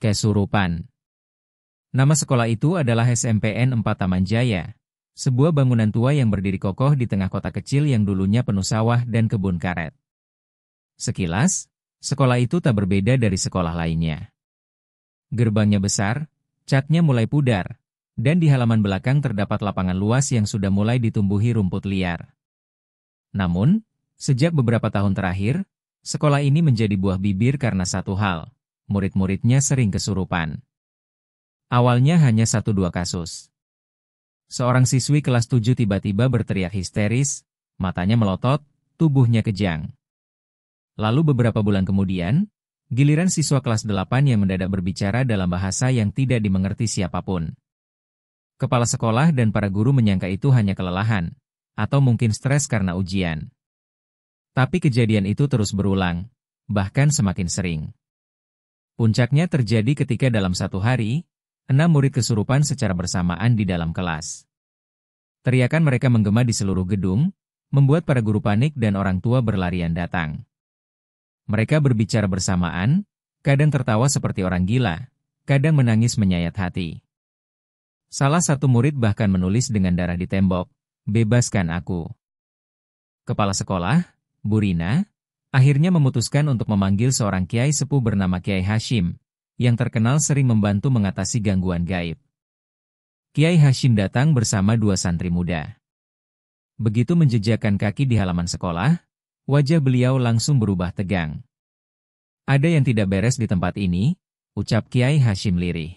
Kesurupan. Nama sekolah itu adalah SMPN 4 Taman Jaya, sebuah bangunan tua yang berdiri kokoh di tengah kota kecil yang dulunya penuh sawah dan kebun karet. Sekilas, sekolah itu tak berbeda dari sekolah lainnya. Gerbangnya besar, catnya mulai pudar, dan di halaman belakang terdapat lapangan luas yang sudah mulai ditumbuhi rumput liar. Namun, sejak beberapa tahun terakhir, sekolah ini menjadi buah bibir karena satu hal, murid-muridnya sering kesurupan. Awalnya hanya 1-2 kasus. Seorang siswi kelas 7 tiba-tiba berteriak histeris, matanya melotot, tubuhnya kejang. Lalu beberapa bulan kemudian, giliran siswa kelas 8 yang mendadak berbicara dalam bahasa yang tidak dimengerti siapapun. Kepala sekolah dan para guru menyangka itu hanya kelelahan, atau mungkin stres karena ujian. Tapi kejadian itu terus berulang, bahkan semakin sering. Puncaknya terjadi ketika dalam satu hari, 6 murid kesurupan secara bersamaan di dalam kelas. Teriakan mereka menggema di seluruh gedung, membuat para guru panik dan orang tua berlarian datang. Mereka berbicara bersamaan, kadang tertawa seperti orang gila, kadang menangis menyayat hati. Salah satu murid bahkan menulis dengan darah di tembok, "Bebaskan aku." Kepala sekolah, Bu Rina, akhirnya memutuskan untuk memanggil seorang kiai sepuh bernama Kiai Hashim, yang terkenal sering membantu mengatasi gangguan gaib. Kiai Hashim datang bersama 2 santri muda. Begitu menjejakkan kaki di halaman sekolah, wajah beliau langsung berubah tegang. "Ada yang tidak beres di tempat ini," ucap Kiai Hashim lirih.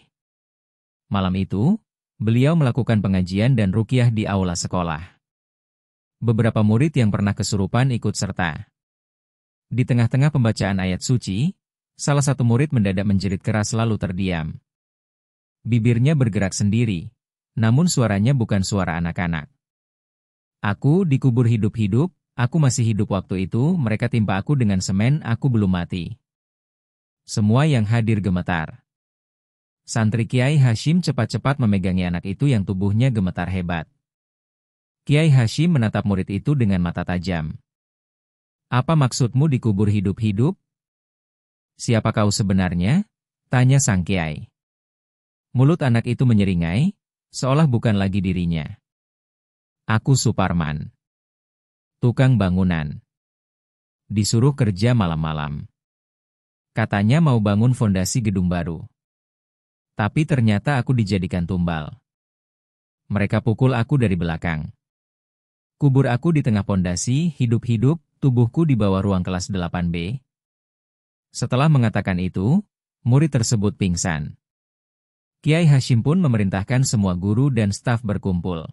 Malam itu, beliau melakukan pengajian dan ruqyah di aula sekolah. Beberapa murid yang pernah kesurupan ikut serta. Di tengah-tengah pembacaan ayat suci, salah satu murid mendadak menjerit keras lalu terdiam. Bibirnya bergerak sendiri, namun suaranya bukan suara anak-anak. "Aku dikubur hidup-hidup, aku masih hidup waktu itu, mereka timpa aku dengan semen, aku belum mati." Semua yang hadir gemetar. Santri Kiai Hashim cepat-cepat memegangi anak itu yang tubuhnya gemetar hebat. Kiai Hashim menatap murid itu dengan mata tajam. "Apa maksudmu dikubur hidup-hidup? Siapa kau sebenarnya?" tanya sang kiai. Mulut anak itu menyeringai, seolah bukan lagi dirinya. "Aku Suparman. Tukang bangunan. Disuruh kerja malam-malam. Katanya mau bangun fondasi gedung baru. Tapi ternyata aku dijadikan tumbal. Mereka pukul aku dari belakang. Kubur aku di tengah fondasi, hidup-hidup, tubuhku di bawah ruang kelas 8B. Setelah mengatakan itu, murid tersebut pingsan. Kiai Hashim pun memerintahkan semua guru dan staf berkumpul.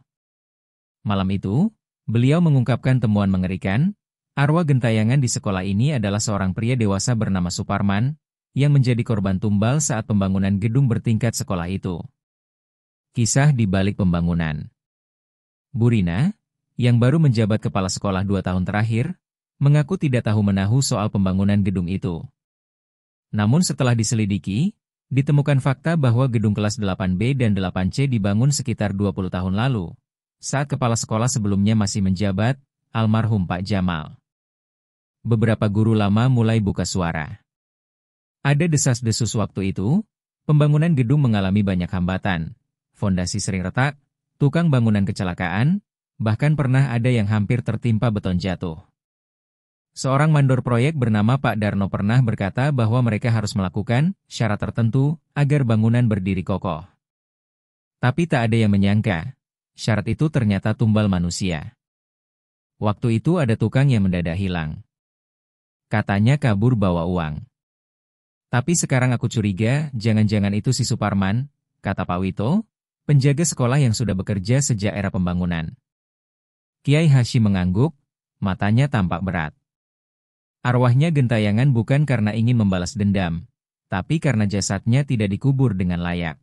Malam itu, beliau mengungkapkan temuan mengerikan, arwah gentayangan di sekolah ini adalah seorang pria dewasa bernama Suparman, yang menjadi korban tumbal saat pembangunan gedung bertingkat sekolah itu. Kisah di balik pembangunan. Bu Rina, yang baru menjabat kepala sekolah 2 tahun terakhir, mengaku tidak tahu menahu soal pembangunan gedung itu. Namun setelah diselidiki, ditemukan fakta bahwa gedung kelas 8B dan 8C dibangun sekitar 20 tahun lalu, saat kepala sekolah sebelumnya masih menjabat, almarhum Pak Jamal. Beberapa guru lama mulai buka suara. Ada desas-desus waktu itu, pembangunan gedung mengalami banyak hambatan, fondasi sering retak, tukang bangunan kecelakaan, bahkan pernah ada yang hampir tertimpa beton jatuh. Seorang mandor proyek bernama Pak Darno pernah berkata bahwa mereka harus melakukan syarat tertentu agar bangunan berdiri kokoh. Tapi tak ada yang menyangka, syarat itu ternyata tumbal manusia. Waktu itu ada tukang yang mendadak hilang. Katanya kabur bawa uang. Tapi sekarang aku curiga, jangan-jangan itu si Suparman, kata Pak Wito, penjaga sekolah yang sudah bekerja sejak era pembangunan. Kiai Hashim mengangguk, matanya tampak berat. Arwahnya gentayangan bukan karena ingin membalas dendam, tapi karena jasadnya tidak dikubur dengan layak.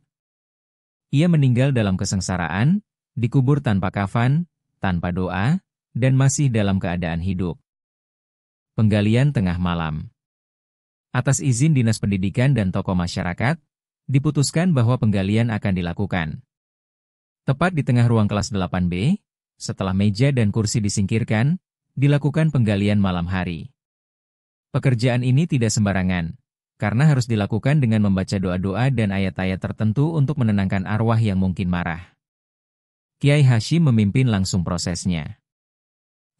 Ia meninggal dalam kesengsaraan, dikubur tanpa kafan, tanpa doa, dan masih dalam keadaan hidup. Penggalian tengah malam. Atas izin Dinas Pendidikan dan tokoh masyarakat, diputuskan bahwa penggalian akan dilakukan. Tepat di tengah ruang kelas 8B, setelah meja dan kursi disingkirkan, dilakukan penggalian malam hari. Pekerjaan ini tidak sembarangan, karena harus dilakukan dengan membaca doa-doa dan ayat-ayat tertentu untuk menenangkan arwah yang mungkin marah. Kiai Hashim memimpin langsung prosesnya.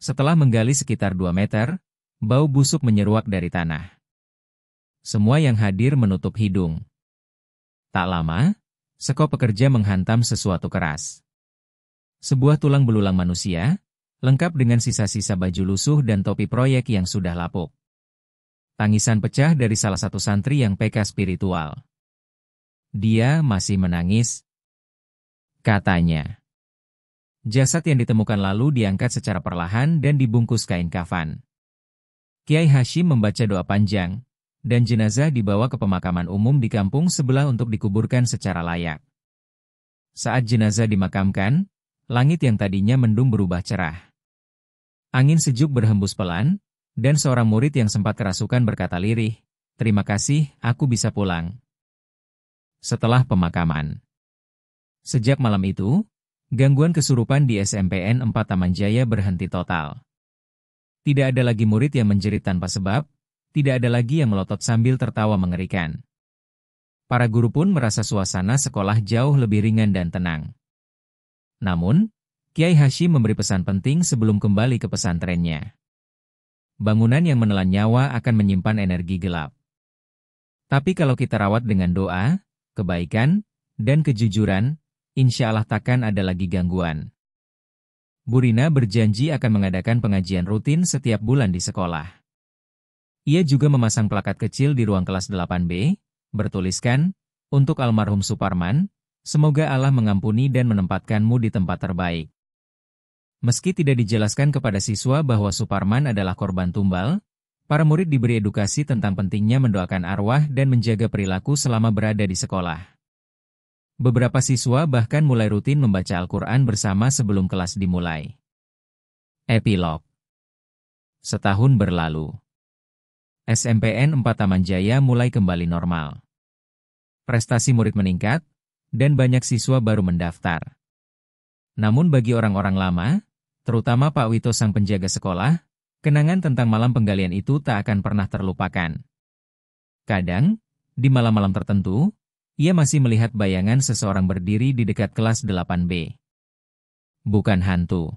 Setelah menggali sekitar 2 meter, bau busuk menyeruak dari tanah. Semua yang hadir menutup hidung. Tak lama, sekop pekerja menghantam sesuatu keras. Sebuah tulang belulang manusia, lengkap dengan sisa-sisa baju lusuh dan topi proyek yang sudah lapuk. Tangisan pecah dari salah satu santri yang peka spiritual. Dia masih menangis, katanya. Jasad yang ditemukan lalu diangkat secara perlahan dan dibungkus kain kafan. Kiai Hashim membaca doa panjang, dan jenazah dibawa ke pemakaman umum di kampung sebelah untuk dikuburkan secara layak. Saat jenazah dimakamkan, langit yang tadinya mendung berubah cerah. Angin sejuk berhembus pelan, dan seorang murid yang sempat kerasukan berkata lirih, "Terima kasih, aku bisa pulang." Setelah pemakaman. Sejak malam itu, gangguan kesurupan di SMPN 4 Taman Jaya berhenti total. Tidak ada lagi murid yang menjerit tanpa sebab, tidak ada lagi yang melotot sambil tertawa mengerikan. Para guru pun merasa suasana sekolah jauh lebih ringan dan tenang. Namun, Kiai Hashim memberi pesan penting sebelum kembali ke pesantrennya. Bangunan yang menelan nyawa akan menyimpan energi gelap. Tapi kalau kita rawat dengan doa, kebaikan, dan kejujuran, insya Allah takkan ada lagi gangguan. Bu Rina berjanji akan mengadakan pengajian rutin setiap bulan di sekolah. Ia juga memasang plakat kecil di ruang kelas 8B, bertuliskan, "Untuk almarhum Suparman, semoga Allah mengampuni dan menempatkanmu di tempat terbaik." Meski tidak dijelaskan kepada siswa bahwa Suparman adalah korban tumbal, para murid diberi edukasi tentang pentingnya mendoakan arwah dan menjaga perilaku selama berada di sekolah. Beberapa siswa bahkan mulai rutin membaca Al-Quran bersama sebelum kelas dimulai. Epilog. Setahun berlalu. SMPN 4 Taman Jaya mulai kembali normal. Prestasi murid meningkat, dan banyak siswa baru mendaftar. Namun bagi orang-orang lama, terutama Pak Wito sang penjaga sekolah, kenangan tentang malam penggalian itu tak akan pernah terlupakan. Kadang, di malam-malam tertentu, ia masih melihat bayangan seseorang berdiri di dekat kelas 8B. Bukan hantu.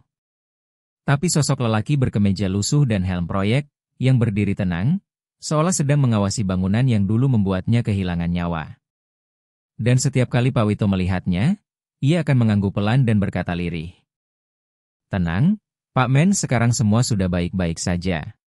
Tapi sosok lelaki berkemeja lusuh dan helm proyek, yang berdiri tenang, seolah sedang mengawasi bangunan yang dulu membuatnya kehilangan nyawa. Dan setiap kali Pak Wito melihatnya, ia akan mengangguk pelan dan berkata lirih, "Tenang, Pak Men, sekarang semua sudah baik-baik saja."